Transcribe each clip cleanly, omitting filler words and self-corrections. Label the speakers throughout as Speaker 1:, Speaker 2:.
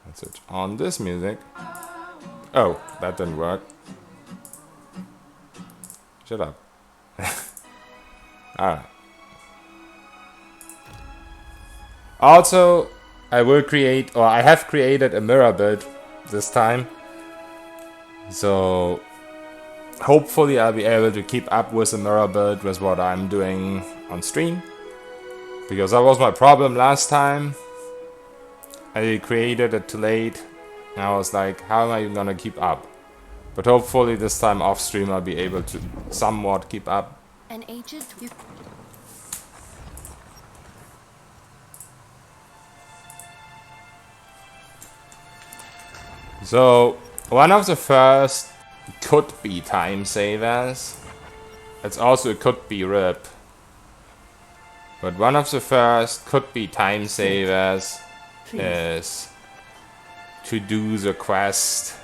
Speaker 1: Let's switch on this music. Oh, that didn't work. Shut up. Alright. Also, I will create, or I have created a mirror build this time. So, hopefully I'll be able to keep up with the mirror build with what I'm doing on stream. Because that was my problem last time. I created it too late. And I was like, how am I gonna keep up? But hopefully this time off stream I'll be able to somewhat keep up.
Speaker 2: An agent.
Speaker 1: So, one of the first could be time savers. It's also could be RIP. But one of the first could be time savers is to do the quest.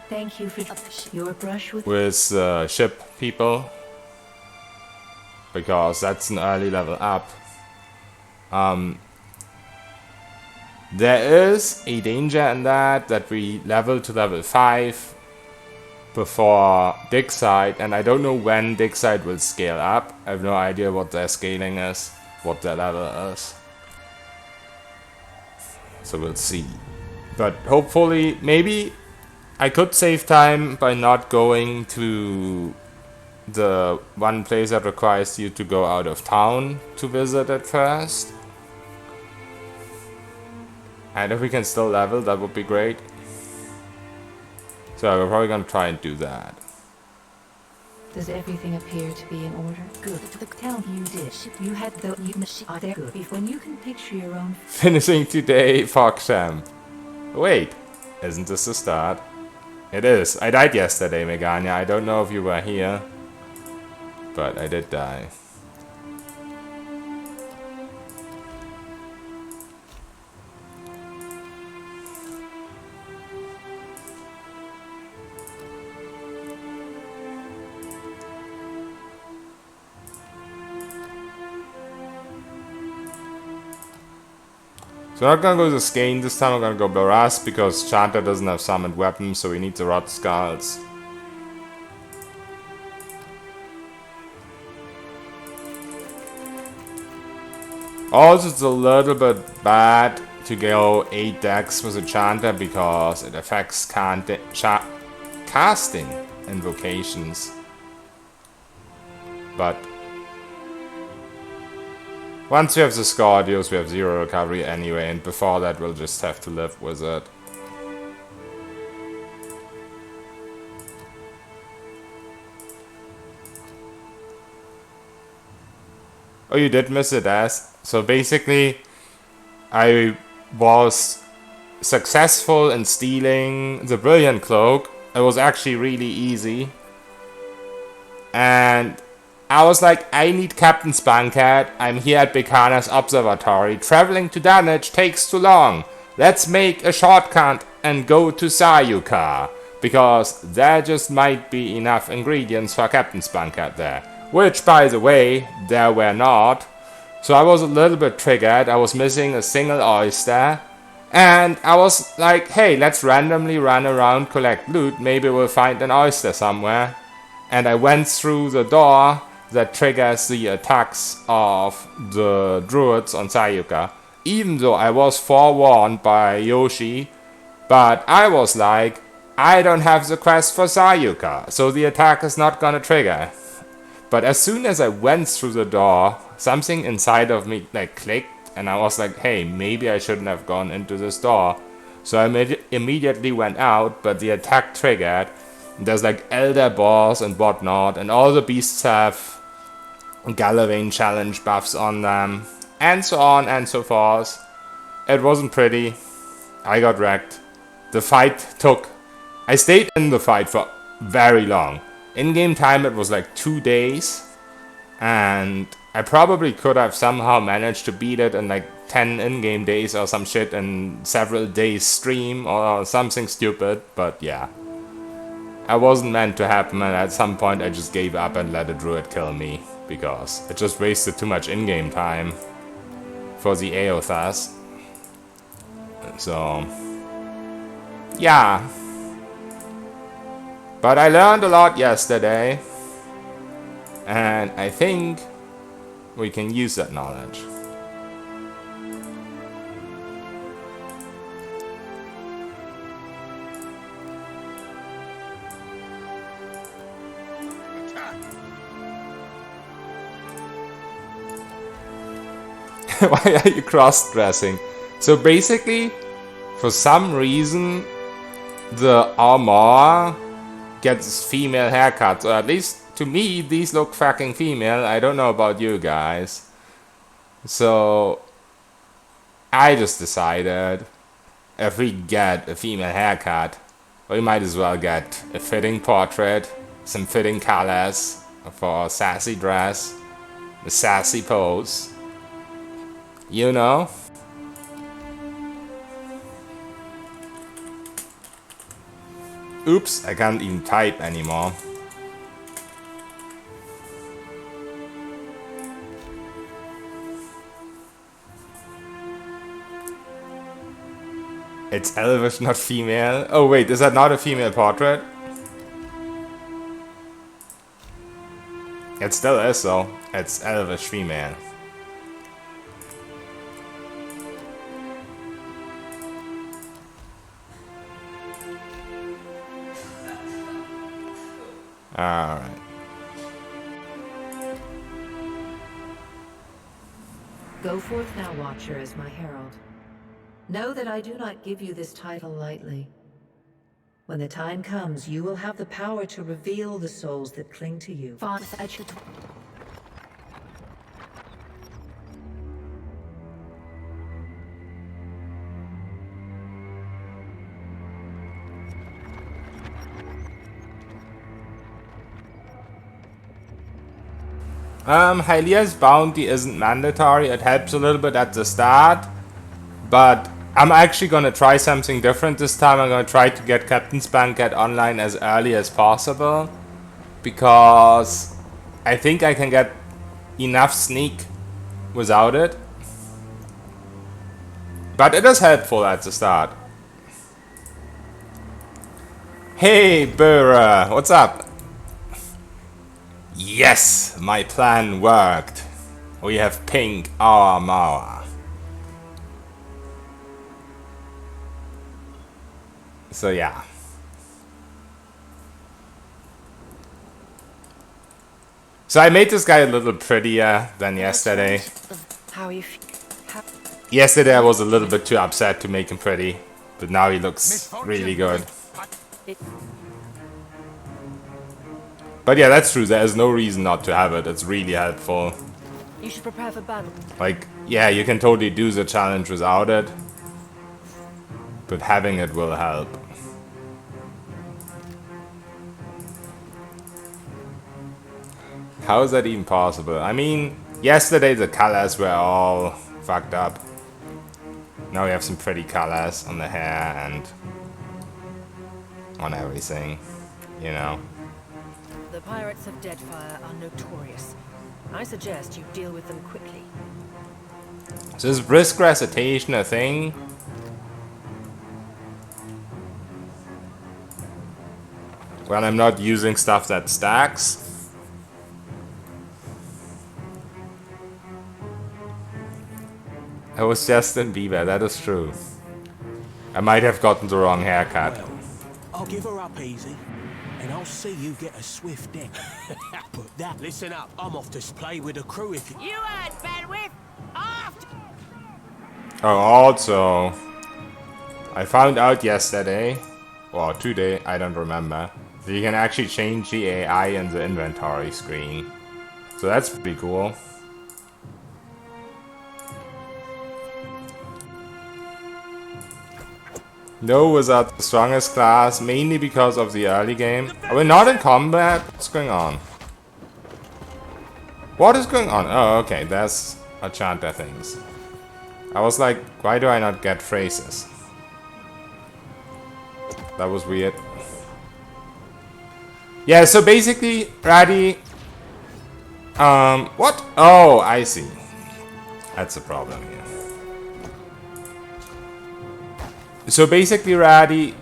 Speaker 3: Thank you for your brush
Speaker 1: with ship people, because that's an early level up. There is a danger in that we level to level 5 before dig site, and I don't know when dig site will scale up. I have no idea what their scaling is, what their level is. So we'll see. But hopefully, maybe I could save time by not going to the one place that requires you to go out of town to visit it first. And if we can still level, that would be great. So we're probably gonna try and do that.
Speaker 3: Does everything appear to be in order? Good. Tell me you did. You had the are there good. When you can picture your own.
Speaker 1: Finishing today, Foxham. Wait, isn't this the start? It is. I died yesterday, Megania. I don't know if you were here, but I did die. So I'm not gonna go to Skane this time, I'm gonna go Baras because Chanter doesn't have summoned weapons, so we need the Rot Skulls. Also, it's a little bit bad to go 8 decks with a Chanter because it affects casting invocations. But once we have the Scordios, we have 0 recovery anyway, and before that we'll just have to live with it. Oh, you did miss it, as. So basically, I was successful in stealing the Brilliant Cloak. It was actually really easy. And I was like, I need Captain Spunkat. I'm here at Bekana's observatory. Traveling to Dunwich takes too long. Let's make a shortcut and go to Sayuka. Because there just might be enough ingredients for Captain Spunkat there. Which, by the way, there were not. So I was a little bit triggered. I was missing a single oyster. And I was like, hey, let's randomly run around, collect loot. Maybe we'll find an oyster somewhere. And I went through the door that triggers the attacks of the druids on Sayuka. Even though I was forewarned by Yoshi, but I was like, I don't have the quest for Sayuka, so the attack is not gonna trigger. But as soon as I went through the door, something inside of me like clicked, and I was like, hey, maybe I shouldn't have gone into this door. So I immediately went out, but the attack triggered. There's like elder boss and whatnot, and all the beasts have Gallivane challenge buffs on them, and so on and so forth. It wasn't pretty. I got wrecked. The fight I stayed in the fight for very long. In-game time it was like 2 days, and I probably could have somehow managed to beat it in like 10 in-game days or some shit in several days stream or something stupid, but yeah. I wasn't meant to happen, and at some point I just gave up and let a druid kill me, because it just wasted too much in-game time for the Aothas. So, yeah. But I learned a lot yesterday. And I think we can use that knowledge. Why are you cross-dressing? So basically, for some reason, the armor gets female haircuts. Or at least to me, these look fucking female. I don't know about you guys. So I just decided if we get a female haircut, we might as well get a fitting portrait, some fitting colors for a sassy dress, a sassy pose. You know? Oops, I can't even type anymore. It's elvish, not female. Oh wait, is that not a female portrait? It still is though. It's elvish female. Alright.
Speaker 3: Go forth now, Watcher, as my herald. Know that I do not give you this title lightly. When the time comes, you will have the power to reveal the souls that cling to you.
Speaker 1: Hylia's bounty isn't mandatory. It helps a little bit at the start. But I'm actually gonna try something different this time. I'm gonna try to get Captain's Banquet online as early as possible. Because I think I can get enough sneak without it. But it is helpful at the start. Hey, Burra, what's up? Yes, my plan worked. We have pink armor. So yeah. So I made this guy a little prettier than yesterday.
Speaker 2: How are you?
Speaker 1: Yesterday I was a little bit too upset to make him pretty, but now he looks really good. But yeah, that's true. There is no reason not to have it. It's really helpful.
Speaker 2: You should prepare for battle.
Speaker 1: Like, yeah, you can totally do the challenge without it, but having it will help. How is that even possible? I mean, yesterday the colors were all fucked up. Now we have some pretty colors on the hair and on everything, you know.
Speaker 2: The pirates of Deadfire are notorious. I suggest you deal with them quickly.
Speaker 1: So is risk recitation a thing? When I'm not using stuff that stacks? I was Justin Bieber, that is true. I might have gotten the wrong haircut.
Speaker 4: Well, I'll give her up easy, and I'll see you get a swift deck. But that, listen up, I'm off to play with the crew if you...
Speaker 2: You heard, Bandwidth! After...
Speaker 1: Oh, also, I found out yesterday, or today, I don't remember, that you can actually change the AI in the inventory screen. So that's pretty cool. No without the strongest class, mainly because of the early game. Are we not in combat? What's going on? What is going on? Oh, okay, that's Achanta things. I was like, why do I not get phrases? That was weird. Yeah, so basically, Raddy... what? Oh, I see. That's the problem here. So basically, Raddy,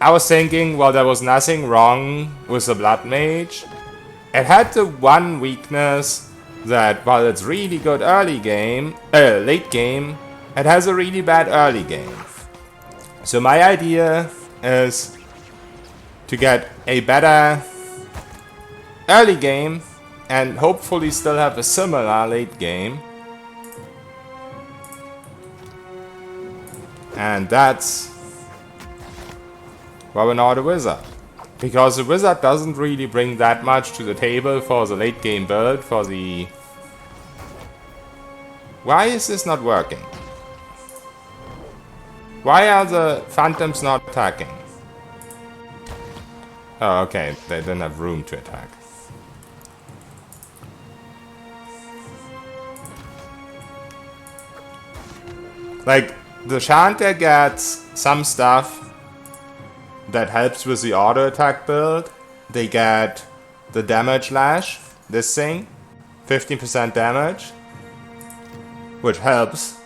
Speaker 1: I was thinking, well, there was nothing wrong with the Blood Mage. It had the one weakness that while it's really good late game, it has a really bad early game. So my idea is to get a better early game and hopefully still have a similar late game. And that's why we're not a wizard. Because the wizard doesn't really bring that much to the table for the late game build, for the... Why is this not working? Why are the phantoms not attacking? Oh, okay, they didn't have room to attack. Like, the Chanter gets some stuff that helps with the auto attack build. They get the damage lash, this thing, 15% damage, which helps.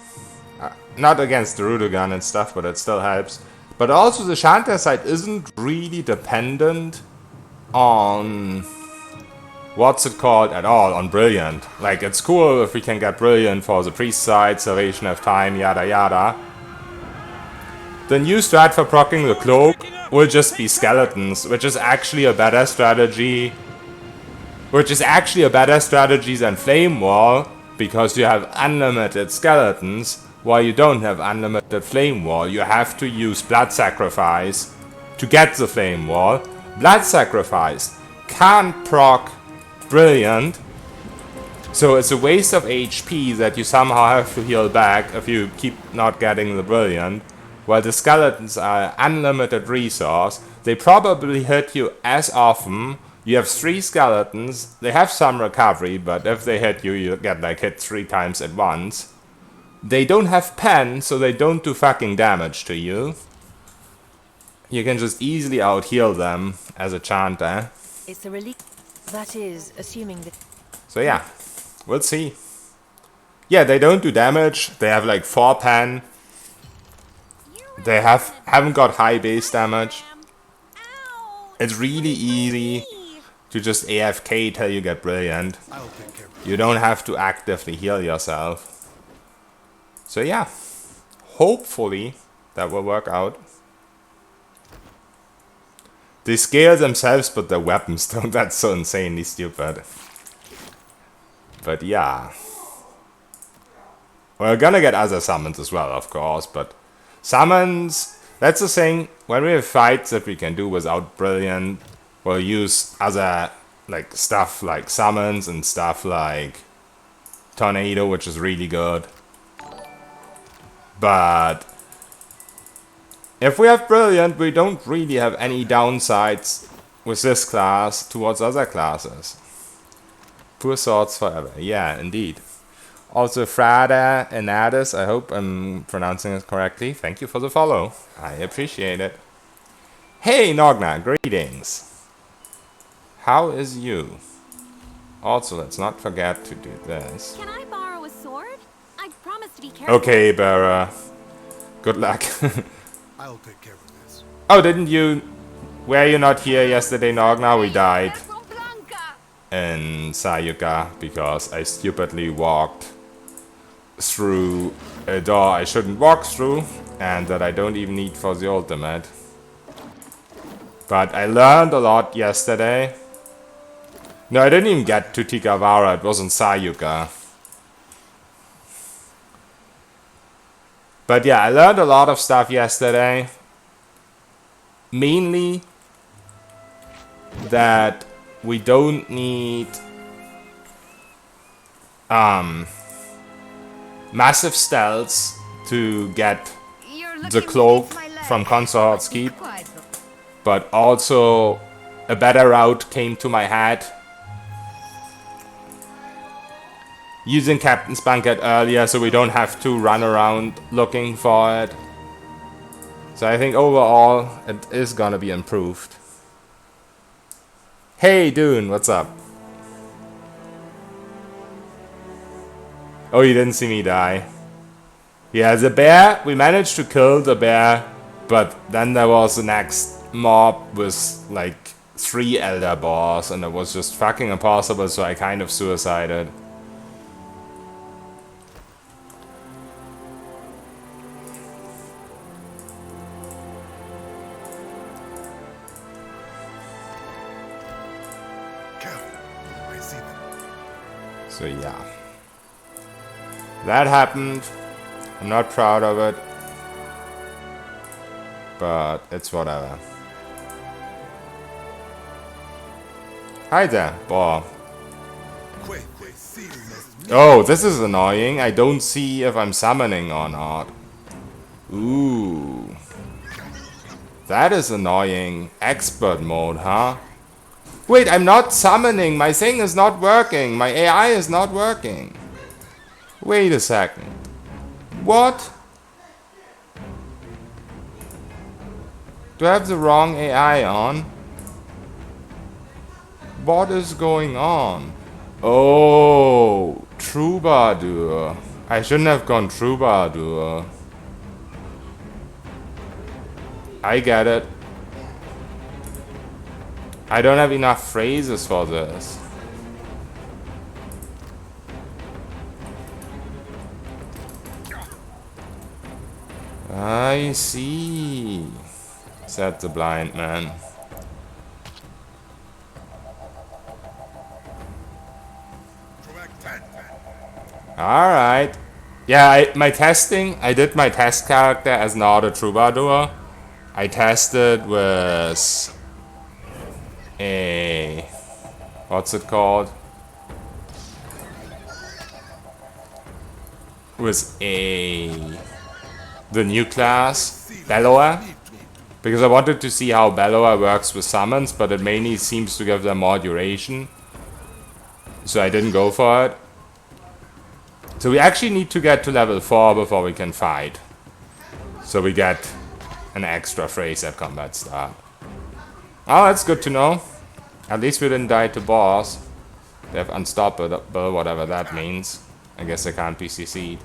Speaker 1: Not against the Rudogun and stuff, but it still helps. But also the Chanter side isn't really dependent on what's it called at all, on Brilliant. Like, it's cool if we can get Brilliant for the Priest side, Salvation of Time, yada yada. The new strat for proccing the Cloak will just be Skeletons, which is actually a better strategy. Which is actually a better strategy than Flame Wall, because you have unlimited Skeletons, while you don't have unlimited Flame Wall. You have to use Blood Sacrifice to get the Flame Wall. Blood Sacrifice can't proc Brilliant, so it's a waste of HP that you somehow have to heal back if you keep not getting the Brilliant. While the Skeletons are unlimited resource, they probably hit you as often. You have 3 Skeletons, they have some recovery, but if they hit you, you get like hit 3 times at once. They don't have pen, so they don't do fucking damage to you. You can just easily out heal them as a Chanter.
Speaker 2: It's a relief. That is, assuming that...
Speaker 1: So yeah, we'll see. Yeah, they don't do damage, they have like 4 pen. They haven't got high base damage. It's really easy to just AFK till you get Brilliant. You don't have to actively heal yourself. So yeah, hopefully that will work out. They scale themselves, but their weapons don't. That's so insanely stupid. But yeah. We're gonna get other summons as well, of course, but... Summons, that's the thing, when we have fights that we can do without Brilliant, we'll use other like stuff like summons and stuff like Tornado, which is really good. But if we have Brilliant, we don't really have any downsides with this class towards other classes. Poor swords forever, yeah, indeed. Also, Frada Enadis, I hope I'm pronouncing it correctly. Thank you for the follow. I appreciate it. Hey, Nogna, greetings. How is you? Also, let's not forget to do this.
Speaker 5: Can I borrow a sword? I promise to be careful.
Speaker 1: Okay, Bara. Good luck.
Speaker 6: I'll take care of this.
Speaker 1: Oh, didn't you... Were you not here yesterday, Nogna? We died in Sayuka because I stupidly walked through a door I shouldn't walk through and that I don't even need for the ultimate. But I learned a lot yesterday. No, I didn't even get to Tikavara, it was in Sayuka. But yeah, I learned a lot of stuff yesterday. Mainly that we don't need massive stealths to get the cloak from Consort's Keep, but also a better route came to my head using Captain's Banquet earlier, so we don't have to run around looking for it. So I think overall it is gonna be improved. Hey Dune, what's up? Oh, you didn't see me die. Yeah, the bear, we managed to kill the bear But then there was the next mob with like 3 elder boss, and it was just fucking impossible, so I kind of suicided.
Speaker 6: Careful. I see them.
Speaker 1: So yeah. That happened. I'm not proud of it. But it's whatever. Hi there, boy.
Speaker 6: Quick, they see me.
Speaker 1: Oh, this is annoying. I don't see if I'm summoning or not. Ooh. That is annoying. Expert mode, huh? Wait, I'm not summoning. My thing is not working. My AI is not working. Wait a second. What? Do I have the wrong AI on? What is going on? Oh, Troubadour. I shouldn't have gone Troubadour. I get it. I don't have enough phrases for this. I see, said the blind man. Alright. Yeah, I did my test character as not a troubadour. I tested with a... what's it called? With the new class, Bellower. Because I wanted to see how Bellower works with summons, but it mainly seems to give them more duration. So I didn't go for it. So we actually need to get to level 4 before we can fight. So we get an extra phrase at combat start. Oh, that's good to know. At least we didn't die to boss. They have unstoppable, whatever that means. I guess they can't be CC'd.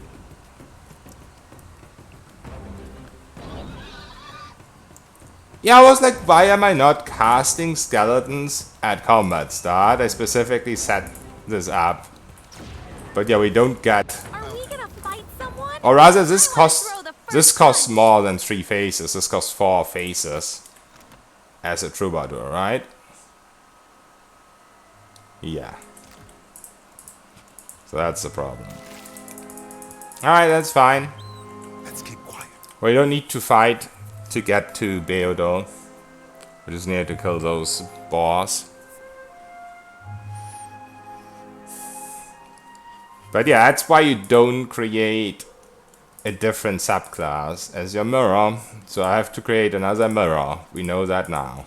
Speaker 1: Yeah, I was like, why am I not casting skeletons at combat start? I specifically set this up. But yeah, we don't get...
Speaker 5: Are we gonna fight someone?
Speaker 1: Or rather, this
Speaker 5: I wanna throw the first
Speaker 1: costs
Speaker 5: punch.
Speaker 1: more than 3 faces. This costs 4 faces. As a troubadour, right? Yeah. So that's the problem. Alright, that's fine.
Speaker 6: Let's keep quiet.
Speaker 1: We don't need to fight to get to Beodol. We just need to kill those boss. But yeah, that's why you don't create a different subclass as your mirror. So I have to create another mirror. We know that now.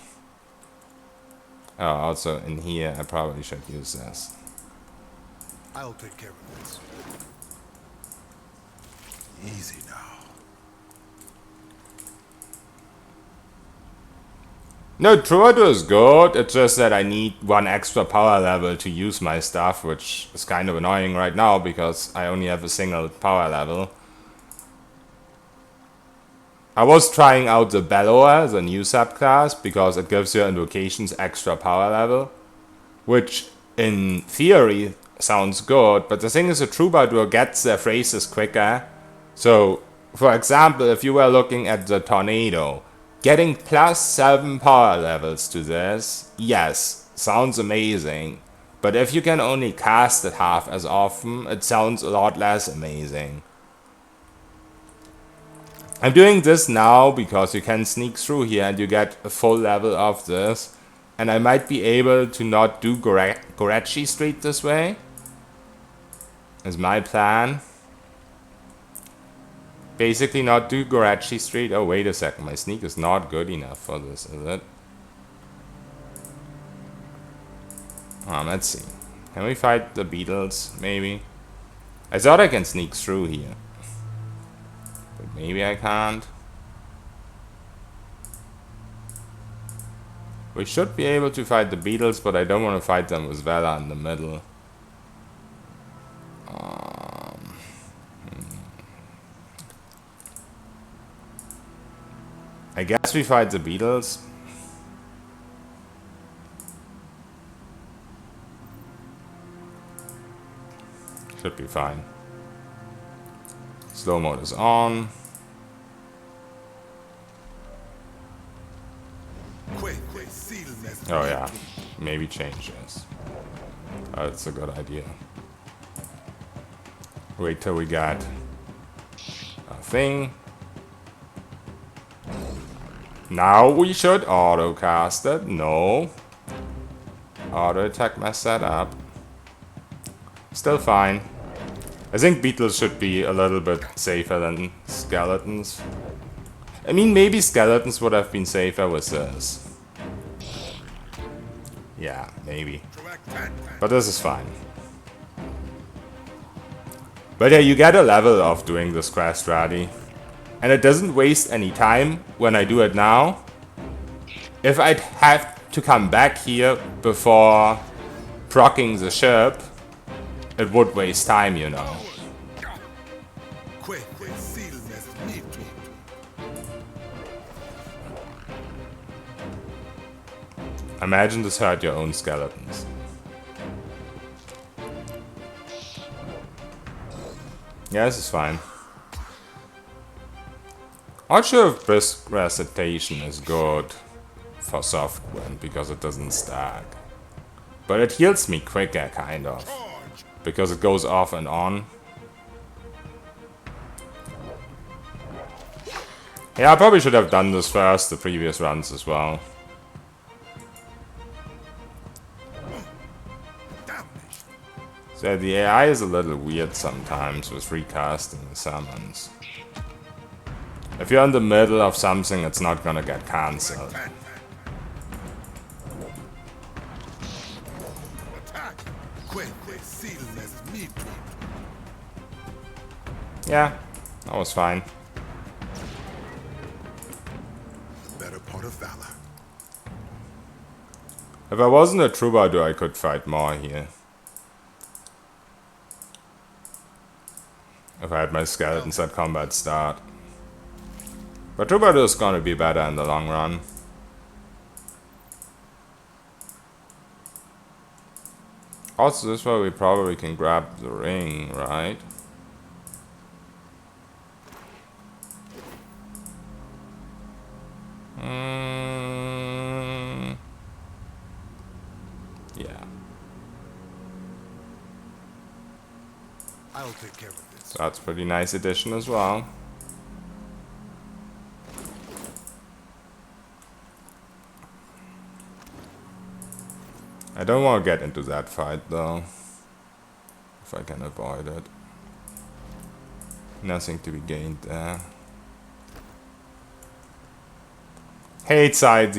Speaker 1: Oh, also in here, I probably should use this.
Speaker 6: I'll take care of this. Easy now.
Speaker 1: No, Troubadour is good. It's just that I need 1 extra power level to use my stuff, which is kind of annoying right now because I only have a single power level. I was trying out the Bellower, the new subclass, because it gives your invocations extra power level, which in theory sounds good, but the thing is, a Troubadour gets their phrases quicker. So, for example, if you were looking at the Tornado, getting +7 power levels to this, yes, sounds amazing. But if you can only cast it half as often, it sounds a lot less amazing. I'm doing this now because you can sneak through here and you get a full level of this. And I might be able to not do Gorechi Street this way. Is my plan. Basically not do Gorechi Street. Oh, wait a second. My sneak is not good enough for this, is it? Let's see. Can we fight the beetles, maybe? I thought I can sneak through here. But maybe I can't. We should be able to fight the beetles, but I don't want to fight them with Vela in the middle. As we fight the beetles. Should be fine. Slow mode is on. Oh yeah, maybe change this. That's a good idea. Wait till we got a thing. Now we should auto cast it. No. Auto attack messed that up. Still fine. I think beetles should be a little bit safer than skeletons. I mean, maybe skeletons would have been safer with this. Yeah, maybe. But this is fine. But yeah, you get a level of doing this quest ready. And it doesn't waste any time when I do it now. If I'd have to come back here before proccing the ship, it would waste time, you know. Imagine this hurt your own skeletons. Yeah, this is fine. Not sure if brisk recitation is good for soft wind because it doesn't stack. But it heals me quicker, kind of. Because it goes off and on. Yeah, I probably should have done this first, the previous runs as well. So the AI is a little weird sometimes with recasting the summons. If you're in the middle of something, it's not gonna get cancelled. Yeah, that was fine.
Speaker 6: Better part of valor.
Speaker 1: If I wasn't a troubadour, I could fight more here. If I had my skeletons at combat start. But troubadour is gonna be better in the long run. Also, this way we probably can grab the ring, right? Yeah.
Speaker 6: I'll take care of this.
Speaker 1: So that's a pretty nice addition as well. I don't want to get into that fight though. If I can avoid it. Nothing to be gained there. Hate side,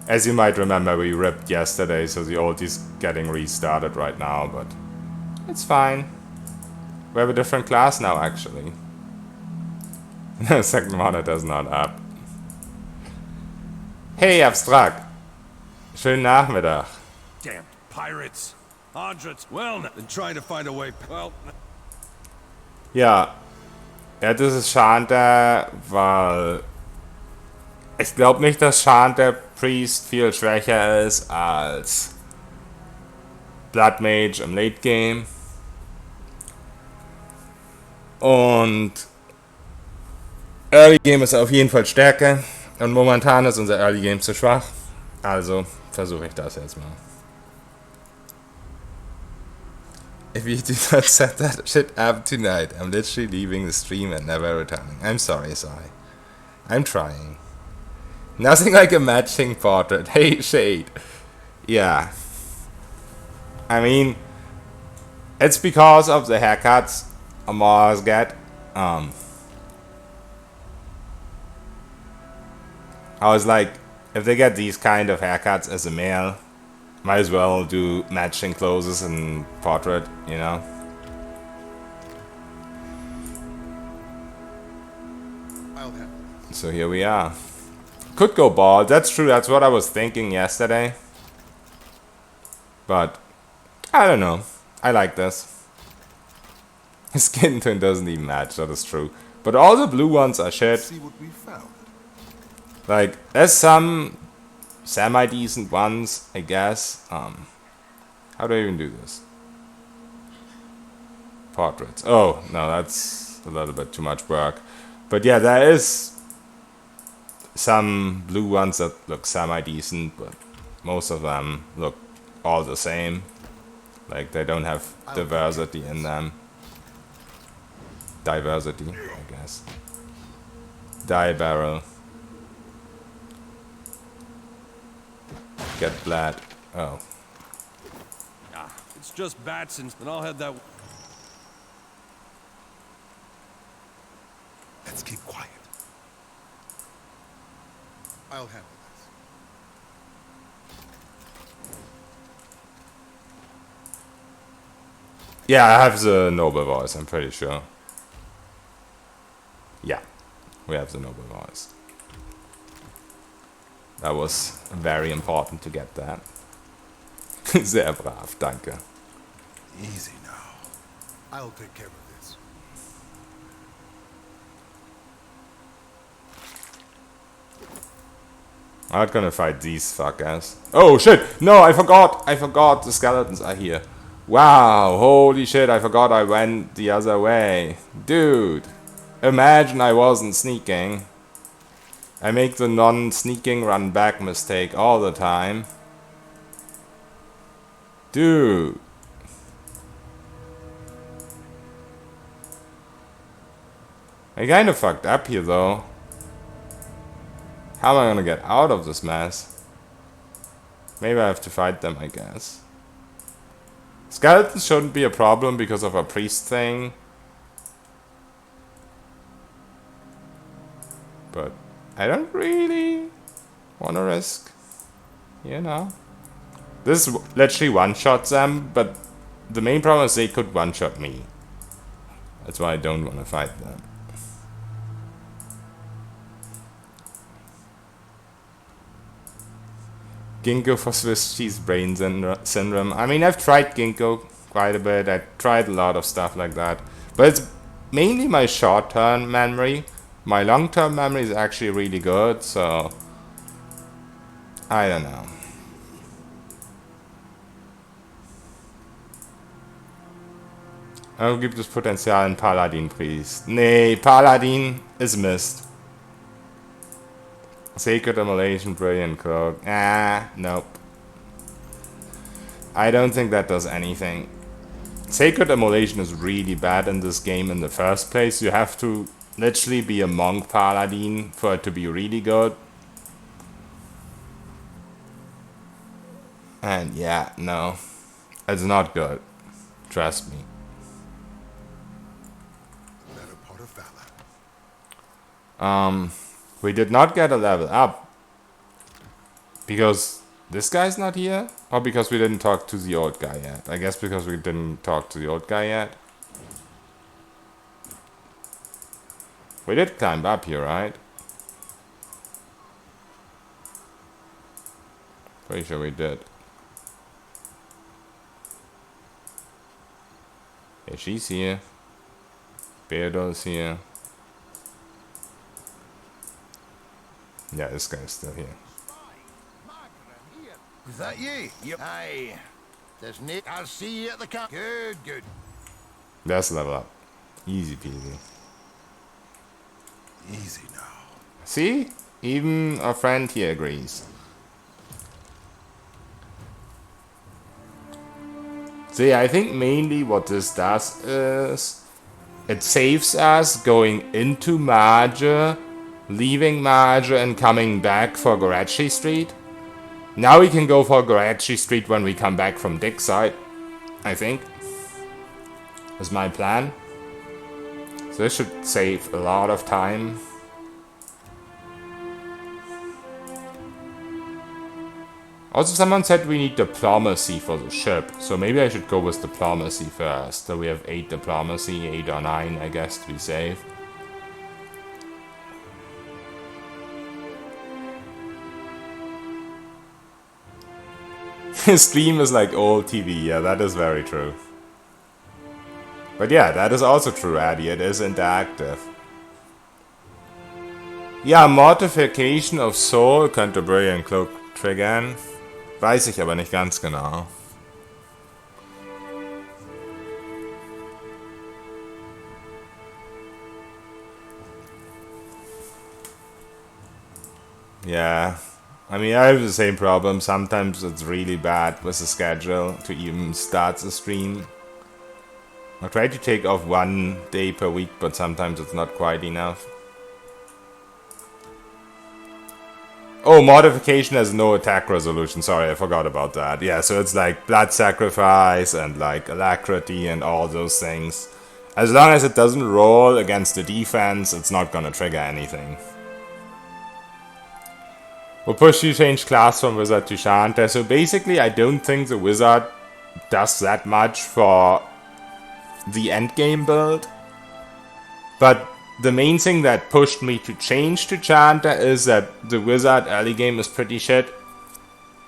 Speaker 1: as you might remember, we ripped yesterday, so the ult is getting restarted right now, but it's fine. We have a different class now, actually. The second monitor is not up. Hey, Abstrakt. Schönen Nachmittag.
Speaker 7: Damn pirates. Hundreds. Well,
Speaker 6: Been trying to find a way.
Speaker 7: well.
Speaker 1: Ja. Ja, das ist Chanter, weil ich glaube nicht, dass Chanter Priest viel schwächer ist als Blood Mage im Late Game. Und Early Game ist auf jeden Fall stärker. Und momentan ist unser Early Game zu schwach. Also versuche ich das jetzt mal. If you do not set that shit up tonight, I'm literally leaving the stream and never returning. I'm sorry, Sai. I'm trying. Nothing like a matching portrait. Hey, Shade. Yeah. I mean, it's because of the haircuts Amars get. I was like, if they get these kind of haircuts as a male, might as well do matching clothes and portrait, you know? So here we are. Could go bald, that's true, that's what I was thinking yesterday. But, I don't know. I like this. His skin tone doesn't even match, that is true. But all the blue ones are shit.
Speaker 6: See what we found.
Speaker 1: Like, there's some semi-decent ones, I guess. How do I even do this? Portraits. Oh, no, that's a little bit too much work. But yeah, there is some blue ones that look semi-decent, but most of them look all the same. Like, they don't have diversity in them. Diversity, I guess. Die barrel. Get blood. Oh.
Speaker 7: Ah, it's just Batson's, and I'll head that.
Speaker 6: Let's keep quiet. I'll handle this.
Speaker 1: Yeah, I have the noble voice, I'm pretty sure. Yeah, we have the noble voice. That was very important to get that. Sehr brav, danke.
Speaker 6: Easy now. I'll take care of this.
Speaker 1: I'm not gonna fight these fuckers. Oh shit! No, I forgot! I forgot the skeletons are here. Wow, holy shit, I forgot I went the other way. Dude, imagine I wasn't sneaking. I make the non-sneaking run back mistake all the time. Dude. I kinda fucked up here though. How am I gonna get out of this mess? Maybe I have to fight them, I guess. Skeletons shouldn't be a problem because of a priest thing. But I don't really wanna risk, you know. This literally one-shots them, but the main problem is they could one-shot me. That's why I don't wanna fight them. Ginkgo for Swiss cheese brain syndrome. I mean, I've tried ginkgo quite a bit. I tried a lot of stuff like that. But it's mainly my short-term memory. My long-term memory is actually really good, so I don't know. Gibt es Potenzial in Paladin-Priest? Nee, Paladin is missed. Sacred Immolation, Brilliant Cloak. Ah, nope. I don't think that does anything. Sacred Immolation is really bad in this game in the first place. You have to literally be a monk paladin for it to be really good. And yeah, no. It's not good. Trust me.
Speaker 6: Better part of valor.
Speaker 1: We did not get a level up. Because this guy's not here? Or because we didn't talk to the old guy yet? I guess because we didn't talk to the old guy yet. We did climb up here, right? Pretty sure we did. Hey, she's here. Beardo's here. Yeah, this guy's still here.
Speaker 8: Is that you? Yep. Aye. There's Nick. I'll see you at the camp. Good, good.
Speaker 1: That's level up. Easy peasy.
Speaker 6: Easy now.
Speaker 1: See? Even our friend here agrees. So yeah, I think mainly what this does is it saves us going into Marge, leaving Marge and coming back for Gorechi Street. Now we can go for Gorechi Street when we come back from Dick's side, I think. Is my plan. So this should save a lot of time. Also, someone said we need diplomacy for the ship, so maybe I should go with diplomacy first. So we have 8 diplomacy, 8 or 9, I guess, to be safe. Stream is like old TV, yeah, that is very true. But yeah, that is also true, Addy, it is interactive. Ja, Mortification of Soul könnte Brilliant Cloak triggern. Weiß ich aber nicht ganz genau. Yeah. I mean, I have the same problem. Sometimes it's really bad with the schedule to even start the stream. I try to take off 1 day per week, but sometimes it's not quite enough. Oh, Mortification has no attack resolution. Sorry, I forgot about that. Yeah, so it's like Blood Sacrifice and like Alacrity and all those things. As long as it doesn't roll against the defense, it's not gonna trigger anything. We'll push you change class from Wizard to Shanta. So basically, I don't think the Wizard does that much for the endgame build. But the main thing that pushed me to change to Chanter is that the Wizard early game is pretty shit.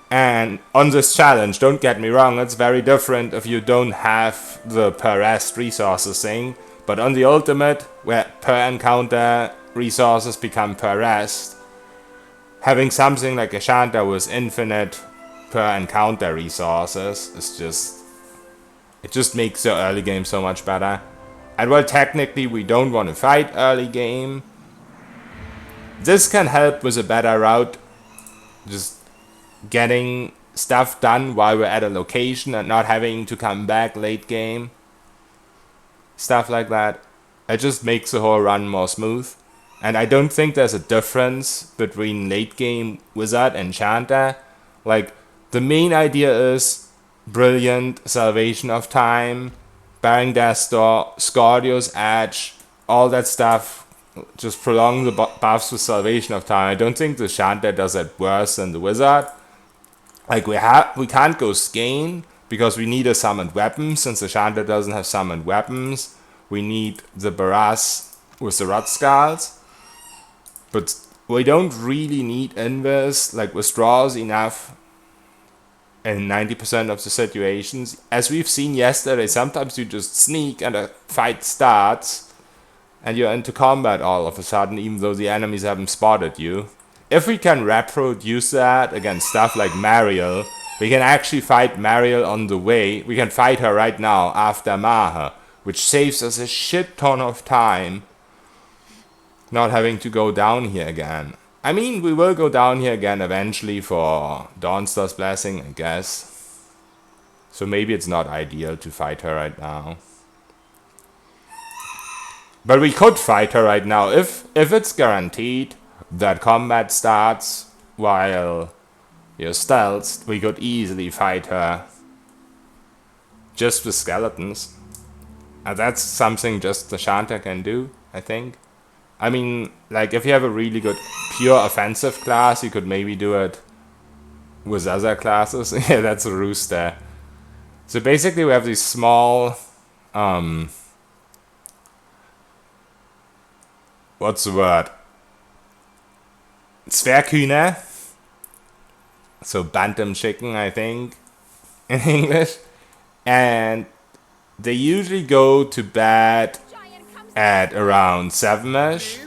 Speaker 1: And on this challenge, don't get me wrong, it's very different if you don't have the per rest resources thing. But on the ultimate, where per encounter resources become per rest, having something like a Shanta with infinite per encounter resources is just... it just makes the early game so much better. And while technically we don't want to fight early game, this can help with a better route. Just getting stuff done while we're at a location and not having to come back late game. Stuff like that. It just makes the whole run more smooth. And I don't think there's a difference between late game Wizard and Chanter. Like, the main idea is Brilliant, Salvation of Time, Bearing Death's Door, Scordio's Edge, all that stuff. Just prolong the buffs with Salvation of Time. I don't think the Chanter does that worse than the Wizard. Like, we can't go Skein because we need a summoned weapon. Since the Chanter doesn't have summoned weapons, we need the Barras with the Rot Skulls. But we don't really need Invis. Like, withdrawals enough in 90% of the situations. As we've seen yesterday, sometimes you just sneak and a fight starts and you're into combat all of a sudden, even though the enemies haven't spotted you. If we can reproduce that against stuff like Mariel, we can actually fight Mariel on the way. We can fight her right now after Maha, which saves us a shit ton of time not having to go down here again. I mean, we will go down here again eventually for Dawnstar's Blessing, I guess. So maybe it's not ideal to fight her right now. But we could fight her right now. If it's guaranteed that combat starts while you're stealthed, we could easily fight her just with skeletons. And that's something just the Chanter can do, I think. I mean, like, if you have a really good pure offensive class, you could maybe do it with other classes. Yeah, that's a rooster. So basically we have these small, what's the word? Zwerghühner. So bantam chicken, I think, in English. And they usually go to bed at around 7ish.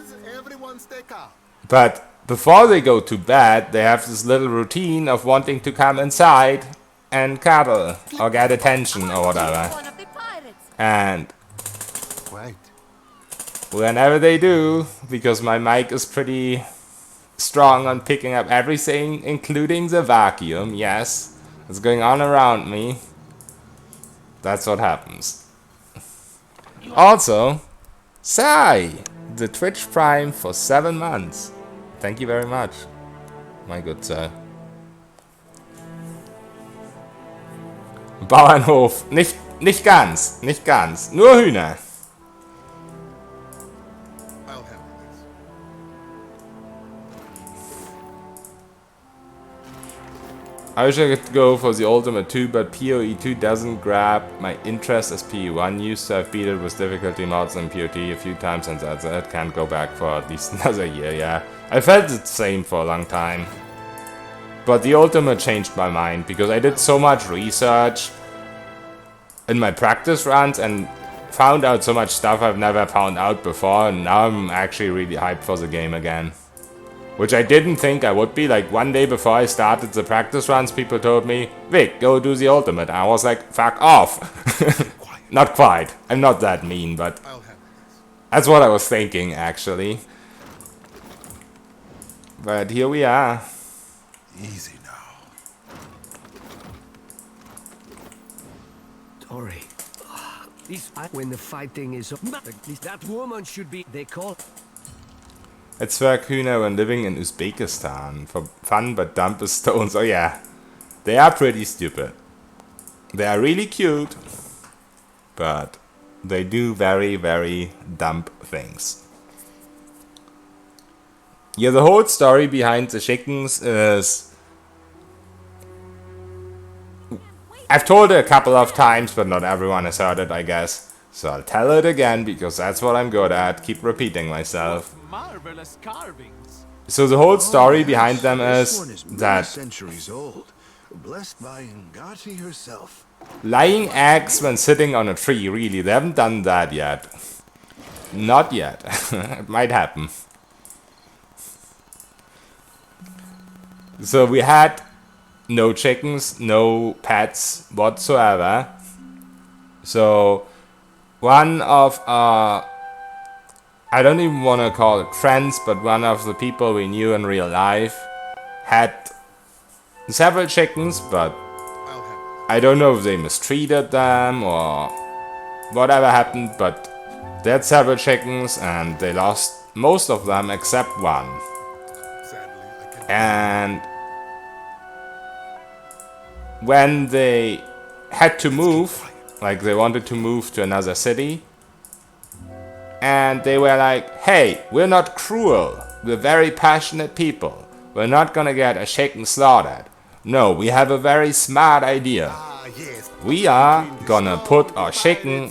Speaker 1: But before they go to bed, they have this little routine of wanting to come inside and cuddle or get attention or whatever. And whenever they do, because my mic is pretty strong on picking up everything, including the vacuum, yes, it's going on around me, that's what happens. Also, Sai, the Twitch Prime for 7 months. Thank you very much, my good sir. Bauernhof, nicht ganz, nur Hühner. I wish I could go for the Ultimate 2, but PoE 2 doesn't grab my interest as PoE 1 used to. I've beat it with difficulty mods and PoT a few times and that's it. Can't go back for at least another year, yeah. I felt the same for a long time. But the Ultimate changed my mind because I did so much research in my practice runs and found out so much stuff I've never found out before, and now I'm actually really hyped for the game again. Which I didn't think I would be. Like, one day before I started the practice runs, people told me, Vic, go do the ultimate. I was like, fuck off. Not quite. I'm not that mean, but
Speaker 6: I'll handle this.
Speaker 1: that's what I was thinking, actually. But here we are.
Speaker 6: Easy now.
Speaker 4: Tori. When the fighting is up, that woman should be. They call.
Speaker 1: It's Verkühner when living in Uzbekistan. For fun but dumb as stones. Oh yeah. They are pretty stupid. They are really cute. But they do very, very dumb things. Yeah, the whole story behind the chickens is... I've told it a couple of times, but not everyone has heard it, I guess. So I'll tell it again, because that's what I'm good at. Keep repeating myself.
Speaker 4: Marvelous carvings.
Speaker 1: So the whole story behind them
Speaker 6: This one
Speaker 1: is
Speaker 6: many
Speaker 1: that
Speaker 6: centuries old. Blessed by Ngati herself.
Speaker 1: laying eggs when sitting on a tree, really, they haven't done that yet. Not yet. It might happen. So we had no chickens, no pets whatsoever. So one of our, I don't even want to call it friends, but one of the people we knew in real life had several chickens, but
Speaker 6: I'll handle
Speaker 1: I don't know if they mistreated them or whatever happened, but they had several chickens and they lost most of them except one.
Speaker 6: this. Sadly, I can.
Speaker 1: And when they had to move, like they wanted to move to another city, and they were like, hey, we're not cruel, we're very passionate people, we're not gonna get a chicken slaughtered. No, we have a very smart idea.
Speaker 6: Ah, yes.
Speaker 1: We are gonna put our chicken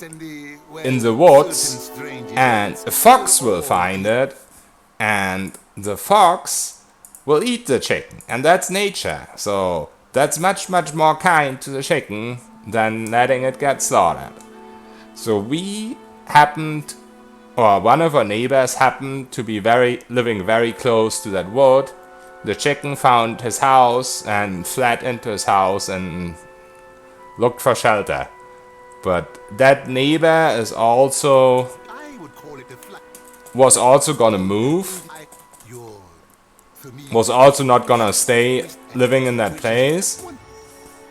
Speaker 1: in the woods, and a fox will find it, and the fox will eat the chicken, and that's nature. So that's much, much more kind to the chicken than letting it get slaughtered. So we happened, or one of our neighbors happened to be living very close to that wood. The chicken found his house and fled into his house and looked for shelter. But that neighbor is also
Speaker 6: I would call it a flat.
Speaker 1: was also gonna move,
Speaker 6: Your
Speaker 1: was also not gonna stay living in that place.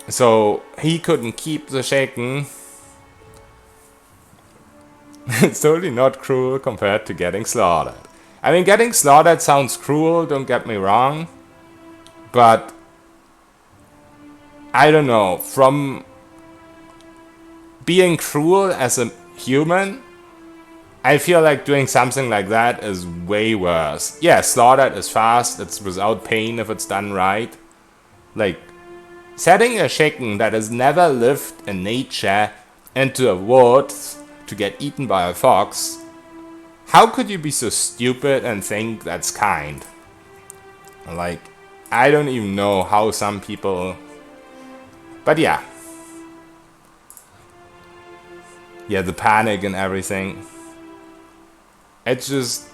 Speaker 1: So he couldn't keep the chicken. It's totally not cruel compared to getting slaughtered. I mean, getting slaughtered sounds cruel, don't get me wrong. But I don't know, from being cruel as a human, I feel like doing something like that is way worse. Yeah, slaughtered is fast, it's without pain if it's done right. Like, setting a chicken that has never lived in nature into a wood to get eaten by a fox, how could you be so stupid and think that's kind? Like, I don't even know how some people... But yeah. Yeah, the panic and everything. It's just...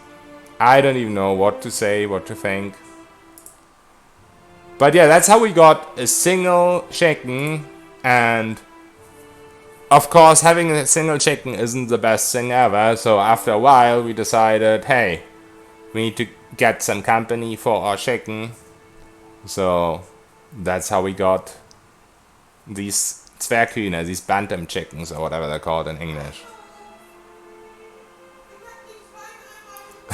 Speaker 1: I don't even know what to say, what to think. But yeah, that's how we got a single chicken, and of course having a single chicken isn't the best thing ever, so after a while we decided, hey, we need to get some company for our chicken. So that's how we got these Zwerghühner, these bantam chickens, or whatever they're called in English.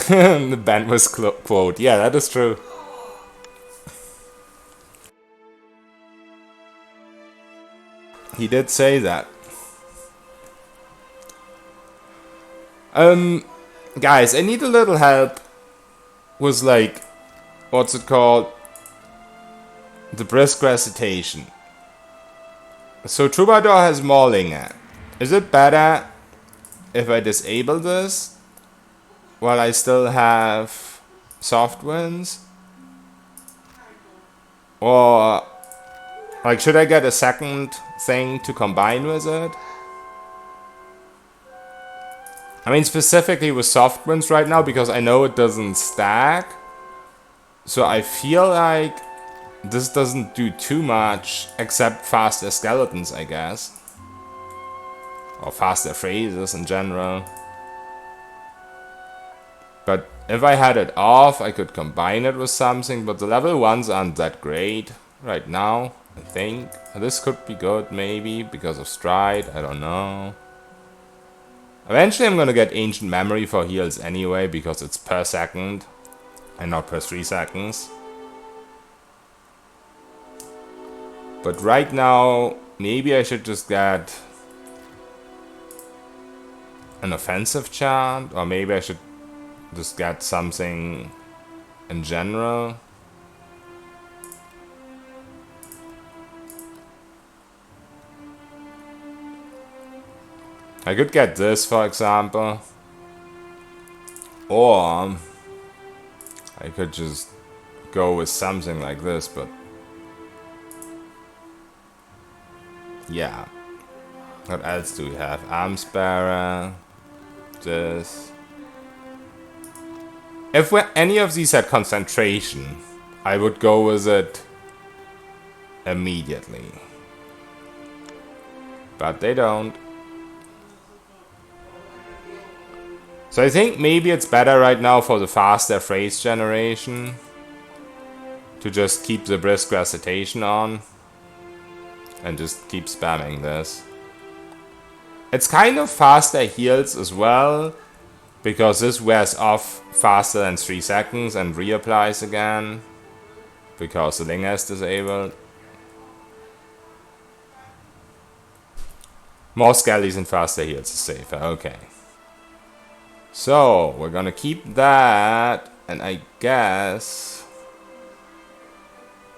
Speaker 1: The band was quote, yeah, that is true. He did say that. Guys, I need a little help with, like, what's it called? The brisk recitation. So Troubadour has Maulinger. Is it better if I disable this while I still have soft winds? Or, like, should I get a second thing to combine with it? I mean, specifically with soft winds right now, because I know it doesn't stack. So I feel like this doesn't do too much except faster skeletons, I guess. Or faster phrases in general. But if I had it off, I could combine it with something, but the level 1s aren't that great right now, I think. This could be good, maybe, because of Stride, I don't know. Eventually I'm gonna get Ancient Memory for heals anyway, because it's per second, and not per 3 seconds. But right now, maybe I should just get an offensive chant, or maybe I should just get something in general. I could get this, for example. Or I could just go with something like this, but yeah. What else do we have? Arms bearer. This. If any of these had concentration, I would go with it immediately. But they don't. So I think maybe it's better right now for the faster phrase generation to just keep the brisk recitation on and just keep spamming this. It's kind of faster heals as well, because this wears off faster than 3 seconds and reapplies again, because the linger is disabled. More skellies and faster heals is safer, okay. So, we're gonna keep that, and I guess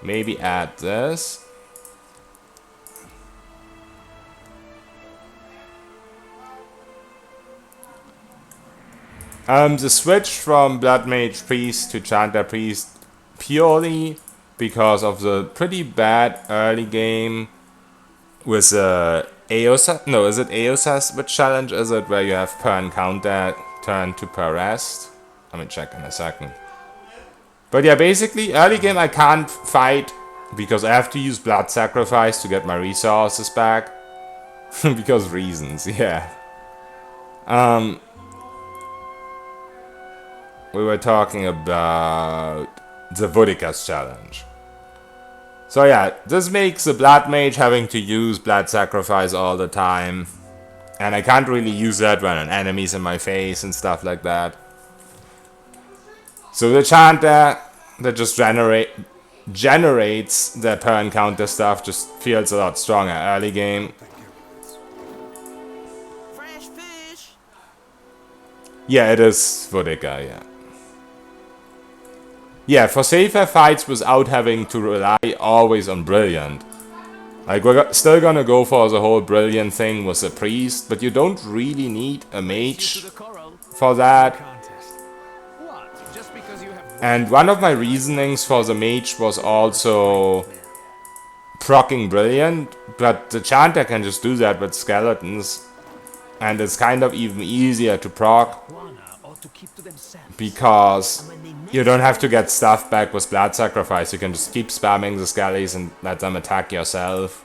Speaker 1: maybe add this. The switch from Blood Mage Priest to Chanter Priest purely because of the pretty bad early game with Eosa. No, is it Eosa's? Which challenge is it where you have per encounter turn to per rest? Let me check in a second. But yeah, basically early game I can't fight because I have to use blood sacrifice to get my resources back. Because reasons, yeah. We were talking about the Vodikas challenge. So yeah, this makes the Blood Mage having to use blood sacrifice all the time. And I can't really use that when an enemy's in my face and stuff like that. So the Chanter that just generates the per encounter stuff just feels a lot stronger early game.
Speaker 4: Fresh fish.
Speaker 1: Yeah, it is Vodika, yeah. Yeah, for safer fights without having to rely always on Brilliant. Like, we're still gonna go for the whole Brilliant thing with the Priest, but you don't really need a Mage for that. And one of my reasonings for the Mage was also proccing Brilliant, but the Chanter can just do that with Skeletons. And it's kind of even easier to proc, because you don't have to get stuff back with blood sacrifice. You can just keep spamming the skellies and let them attack yourself.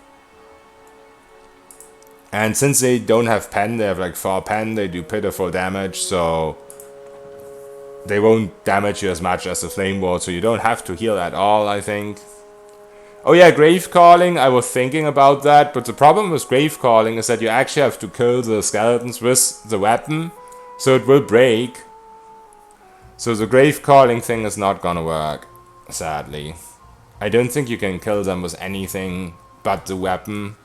Speaker 1: And since they don't have pen, they have like 4 pen, they do pitiful damage, so they won't damage you as much as the Flame Ward, so you don't have to heal at all, I think. Oh yeah, Grave Calling, I was thinking about that, but the problem with Grave Calling is that you actually have to kill the skeletons with the weapon, so it will break. So the Grave Calling thing is not gonna work, sadly. I don't think you can kill them with anything but the weapon.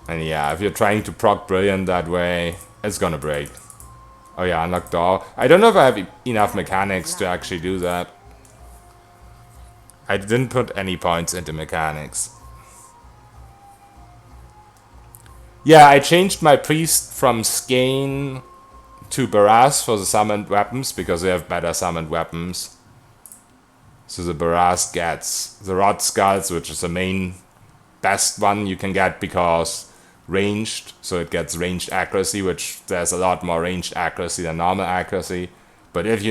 Speaker 1: And yeah, if you're trying to proc Brilliant that way, it's gonna break. Oh yeah, unlock door. I don't know if I have enough mechanics to actually do that. I didn't put any points into mechanics. Yeah, I changed my priest from Skane to Barras for the summoned weapons, because they have better summoned weapons. So the Barras gets the Rod Skulls, which is the main best one you can get because ranged, so it gets ranged accuracy, which there's a lot more ranged accuracy than normal accuracy. But if you